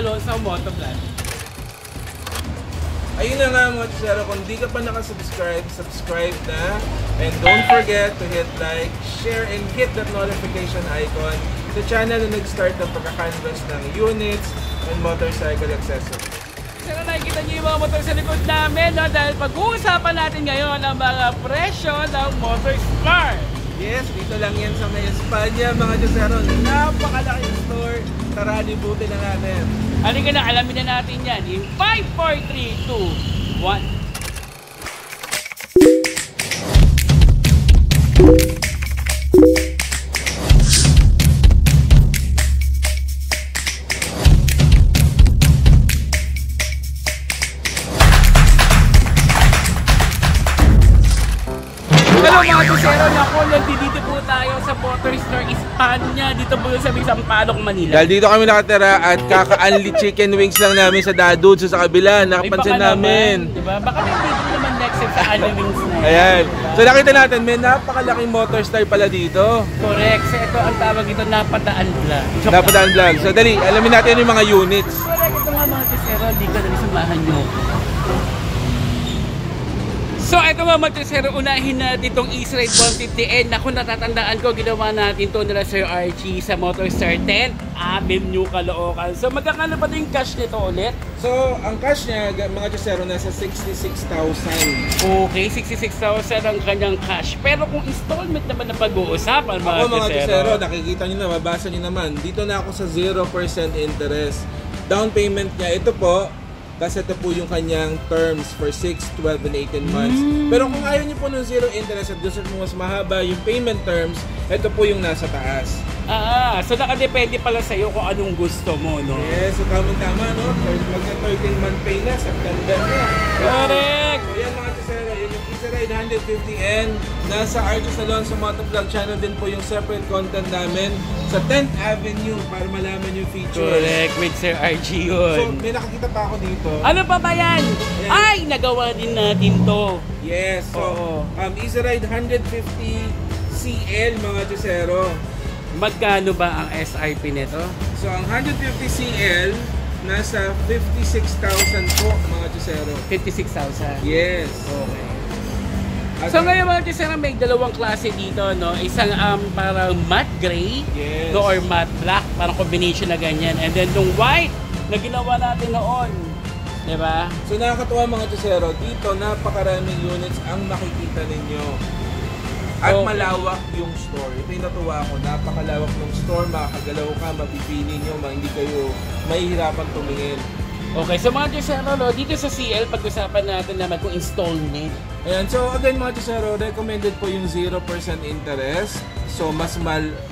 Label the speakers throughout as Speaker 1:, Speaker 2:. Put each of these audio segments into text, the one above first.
Speaker 1: Alonso Motovlog.
Speaker 2: Ayun na nga mga Chusero, kung di ka pa nakasubscribe, subscribe na. And don't forget to hit like, share, and hit that notification icon sa channel na nag-start ng pagkakanvas ng units and motorcycle accessories.
Speaker 1: Pero nakikita niyo yung mga motor sa likod namin, no? Dahil pag-uusapan natin ngayon ang mga presyo ng Motorsmart.
Speaker 2: Yes, dito lang yan sa may Espanya mga Chusero. Napakalaking store. Tara, libutin na natin.
Speaker 1: Halika na, alamin na natin yan. In 5, 4, 3, 2, 1. Hello mga Chusero, naku, nandito po tayo sa Motorstore Espanya, dito po sa Sampaloc, Manila.
Speaker 2: Dahil dito kami nakatira at kaka-unli chicken wings lang namin sa Dadudes sa kabila, nakapansin namin.
Speaker 1: Diba? Baka may dito naman next sa unli wings na yan.
Speaker 2: Ayan.
Speaker 1: Diba?
Speaker 2: So nakita natin, may napakalaking Motorstar pala dito.
Speaker 1: Correct. So ito ang tawag dito, Napadaan Vlog.
Speaker 2: Napadaan Vlog. So dali, alamin natin yung mga units.
Speaker 1: Correct. Ito nga mga Chusero, hindi ko dali samahan nyo. So ito mga Motorsero, unahin natin itong East Ride 150N. Naku, natatandaan ko, ginawa natin ito nila Sir Archie sa Motorstar 10 Avenue, Caloocan. So magkakano pa din cash nito ulit?
Speaker 2: So ang cash niya, mga Chusero, nasa 66,000.
Speaker 1: Okay, 66,000 ang kanyang cash. Pero kung installment naman na pag-uusapan mga
Speaker 2: Ako mga
Speaker 1: Chusero,
Speaker 2: Chusero, nakikita nyo na, mabasa nyo naman. Dito na ako sa 0% interest. Down payment niya, ito po. Kasi ito po yung kanyang terms for 6, 12, and 18 months. Pero kung ayaw niyo po ng zero interest at gusto mo mas mahaba yung payment terms, ito po yung nasa taas.
Speaker 1: so nakadepende pala sa iyo kung anong gusto mo, no?
Speaker 2: Yes, so tama-tama, no? Magka-13-month pay na, September na.
Speaker 1: Correct!
Speaker 2: So yan mga Chusero, yun yung Easy Ride 150N. Nasa Archie Alonso Motovlog channel din po yung separate content namin sa 10th Avenue para malaman yung features.
Speaker 1: Correct, with Sir Archie yun.
Speaker 2: So may nakikita pa ako dito.
Speaker 1: Ano pa ba yan?
Speaker 2: Ayan.
Speaker 1: Ay, nagawa din natin to.
Speaker 2: Yes, so Easy Ride 150CL mga Chusero.
Speaker 1: Magkano ba ang SRP nito?
Speaker 2: So ang 150CL nasa 56,000 po mga Chusero.
Speaker 1: 56,000.
Speaker 2: Yes.
Speaker 1: Okay.
Speaker 2: At
Speaker 1: So ngayon mga Chusero, may dalawang klase dito, no? Isang parang matte gray,
Speaker 2: yes,
Speaker 1: no, or matte black, parang combination na ganyan. And then yung white na ginawa natin noon. Diba?
Speaker 2: So nakakatuwa mga Chusero, dito napakaraming units ang makikita ninyo. At malawak yung store. Ito yung natuwa ko, napakalawak ng store, makakagalaw ka, mapipili nyo, hindi kayo mahihirapan tumingin.
Speaker 1: Okay, so mga Chusero, no, dito sa CL, pag-usapan natin naman kung installment.
Speaker 2: Ayan, so again mga Chusero, recommended po yung 0% interest. So mas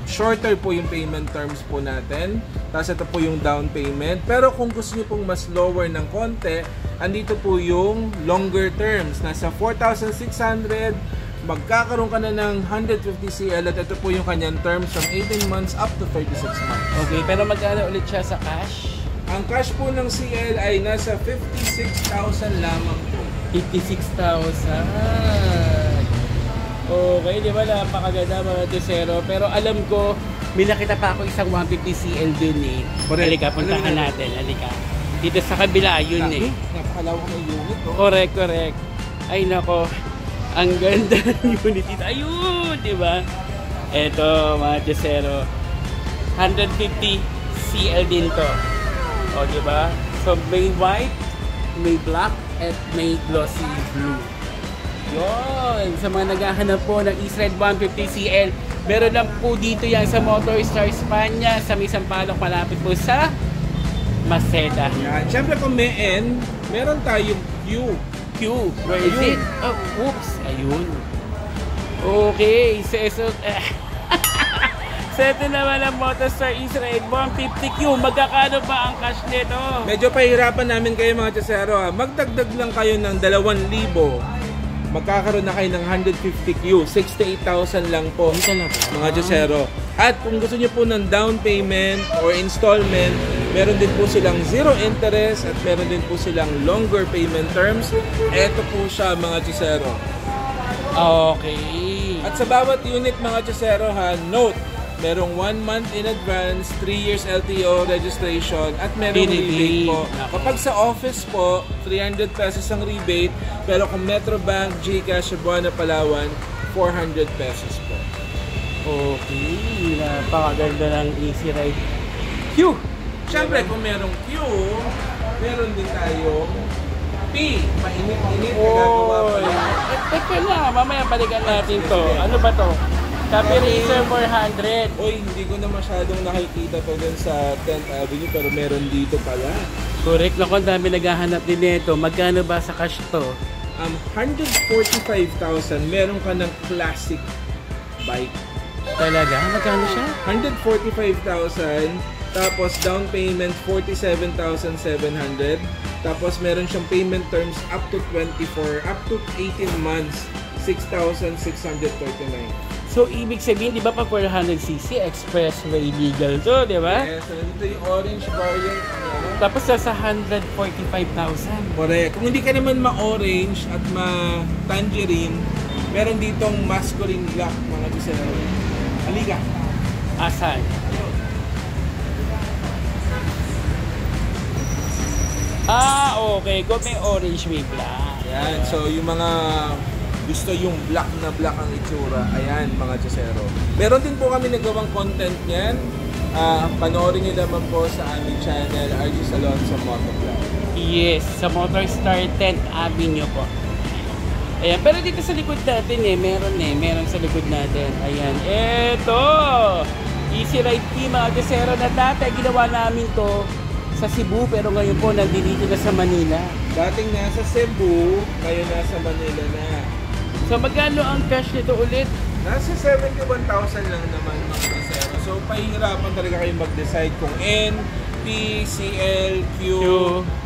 Speaker 2: shorter po yung payment terms po natin. Tapos ito po yung down payment. Pero kung gusto niyo pong mas lower ng konti, andito po yung longer terms. Nasa 4,600, magkakaroon ka na ng 150CL at ito po yung kanyang terms from 18 months up to 36 months.
Speaker 1: Okay, pero magkano ulit siya sa cash?
Speaker 2: Ang cash po ng CL ay nasa 56,000 lamang po.
Speaker 1: 56,000. Okay, di ba napakaganda mga Chusero? Pero alam ko, may nakita pa ako isang 150CL dun eh. Halika, puntahan natin. Halika. Dito sa kabila, yun eh.
Speaker 2: Napakalawak ng unit, oh.
Speaker 1: Correct, correct. Ay nako, ang ganda ng unit dito. Ayun, di ba? Eto mga Chusero, 150CL din to. O, di ba? So may white, may black, at may glossy blue. Yun, sa mga naghahanap po ng East Ride 150CL, meron lang po dito yan sa Motorstar Espanya, sa may Sampaloc, malapit po sa Maceda.
Speaker 2: Yan. Siyempre kung may N, meron tayong Q.
Speaker 1: Where is it? Oh, oops. Ayun. Okay, so ito naman ang Motorstar East Ride 150Q. Magkakano ba ang cash nito?
Speaker 2: Medyo pahirapan namin kayo mga Chusero. Magdagdag lang kayo ng 2,000. Magkakaroon na kayo ng 150Q. 68,000 lang po mga Chusero. At kung gusto niyo po ng down payment or installment, meron din po silang zero interest at meron din po silang longer payment terms. Ito po siya mga Chusero.
Speaker 1: Okay.
Speaker 2: At sa bawat unit mga Chusero, note, merong 1 month in advance, 3 years LTO registration, at merong rebate po. Kapag sa office po, 300 pesos ang rebate, pero kung Metrobank, GCash, Cebuana, Palawan, 400 pesos po.
Speaker 1: Okay, napakaganda ng Easy Ride Q.
Speaker 2: Siyempre, kung merong Q, meron din tayo P. Mainit-init na gagawa pa lang.
Speaker 1: Teka lang, mamaya balikan natin to. Ano ba to? Copy Racer 400.
Speaker 2: Oy, hindi ko na masyadong nakikita to dun sa 10th Avenue, pero meron dito pala.
Speaker 1: Correct na, ang dami naghahanap din nito. Magkano ba sa cash to?
Speaker 2: 145,000, meron ka ng classic bike.
Speaker 1: Talaga? Magkano siya?
Speaker 2: 145,000, tapos down payment 47,700, tapos meron siyang payment terms up to 18 months, 6,639.
Speaker 1: So, ibig sabihin, di ba pag 400cc, expressway legal to, di ba?
Speaker 2: Yes, so ito yung orange variant.
Speaker 1: Tapos nasa 145,000.
Speaker 2: Correct. Kung hindi ka naman ma-orange at ma-tangerine, meron ditong masculine black, mga gisero. Halika.
Speaker 1: Asan? Okay. Kung may orange, may black.
Speaker 2: Yan. So, yung mga gusto yung black na black ang itsura, ayan, mga gisero. Meron din po kami nagawang content niyan. Panoorin niyo naman po sa aming channel, RG Alonso Motovlog.
Speaker 1: Yes, sa Motorstar 10th Avenue po. Ayan, pero dito sa likod natin meron sa likod natin. Ayan, eto! Easy Ride P, mga gisero, na dati ginawa namin to sa Cebu, pero ngayon po nandito na sa Manila.
Speaker 2: Dating nasa Cebu, ngayon nasa Manila na.
Speaker 1: So magkano ang cash nito ulit?
Speaker 2: Nasa 71,000 lang naman, mga gisero. So pahihirapan talaga kayo mag-decide kung N, P, CL, Q.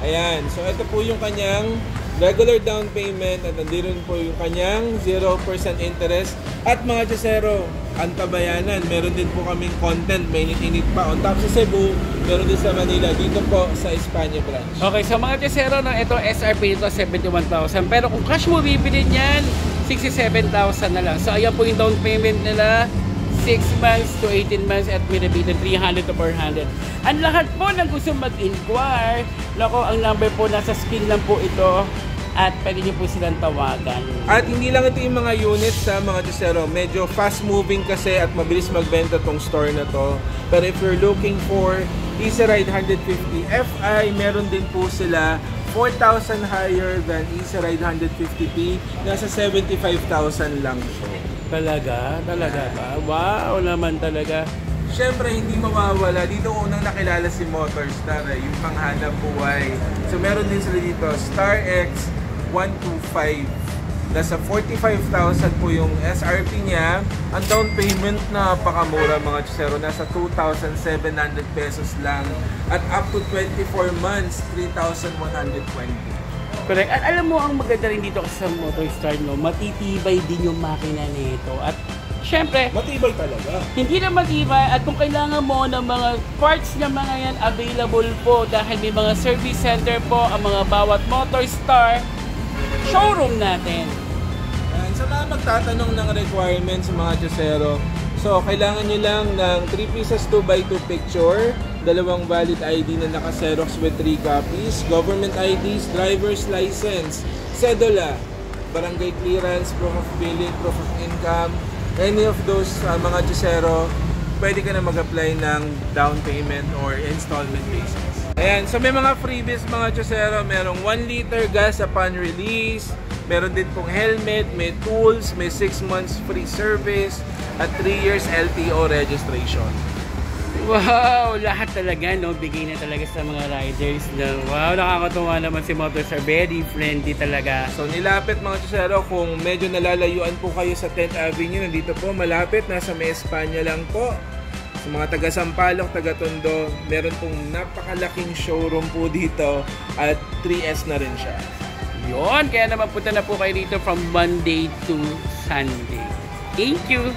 Speaker 2: Ayan, so ito po yung kanyang regular down payment at nandito po yung kanyang 0% interest. At mga gisero, antabayanan, meron din po kaming content, mainit-init pa. On top sa Cebu, meron din sa Manila, dito po sa Espanya branch.
Speaker 1: Okay, so mga gisero, no, ito SRP ito 71,000. Pero kung cash mo bibili niyan, 67,000 na lang. So ayan po yung down payment nila, 6 months to 18 months at may rebate ng 300 to 400. Ang lahat po ng gusto mag-inquire, lako, ang number po nasa screen lang po ito at pwede niyo po silang tawagan.
Speaker 2: At hindi lang ito yung mga units sa mga gisero, medyo fast moving kasi at mabilis magbenta tong store na to. Pero if you're looking for Easy Ride 150 Fi, meron din po sila 4,000 higher than Easy Ride 150p, nasa 75,000 lang po.
Speaker 1: Talaga? Talaga ba? Wow naman talaga.
Speaker 2: Siyempre, hindi mawawala. Dito unang nakilala si Motorstar, yung panghanap buhay. So, meron din sila dito, Star X 125. Nasa 45,000 po yung SRP niya. Ang down payment na napakamura, mga gisero. Nasa 2,700 pesos lang. At up to 24 months, 3,120.
Speaker 1: Correct. At alam mo, ang maganda rin dito sa Motorstar, no, matitibay din yung makina nito. At syempre,
Speaker 2: matibay talaga.
Speaker 1: Hindi na matibay, at kung kailangan mo ng mga parts ng mga yan, available po dahil may mga service center po ang mga bawat Motorstar showroom natin.
Speaker 2: And sa mga magtatanong ng requirements sa mga gisero, so kailangan nyo lang ng 3 pieces 2x2 picture, 2 valid ID na naka-Xerox with 3 copies, government IDs, driver's license, cedula, barangay clearance, proof of billing, proof of income, any of those mga gisero, pwede ka na mag-apply ng down payment or installment basis. Ayan, so may mga freebies mga gisero, merong 1 liter gas upon release, meron din pong helmet, may tools, may 6 months free service, at 3 years LTO registration.
Speaker 1: Wow! Lahat talaga, no? Bigay na talaga sa mga riders. No? Wow, nakakatuwa naman si Motorstar. Very friendly talaga.
Speaker 2: So nilapit mga gisero, kung medyo nalalayuan po kayo sa 10th Avenue, nandito po malapit, nasa May Espanya lang po. Sa mga taga Sampaloc, taga Tondo, meron pong napakalaking showroom po dito at 3S na rin siya.
Speaker 1: Yun, kaya naman punta na po kayo dito from Monday to Sunday. Thank you!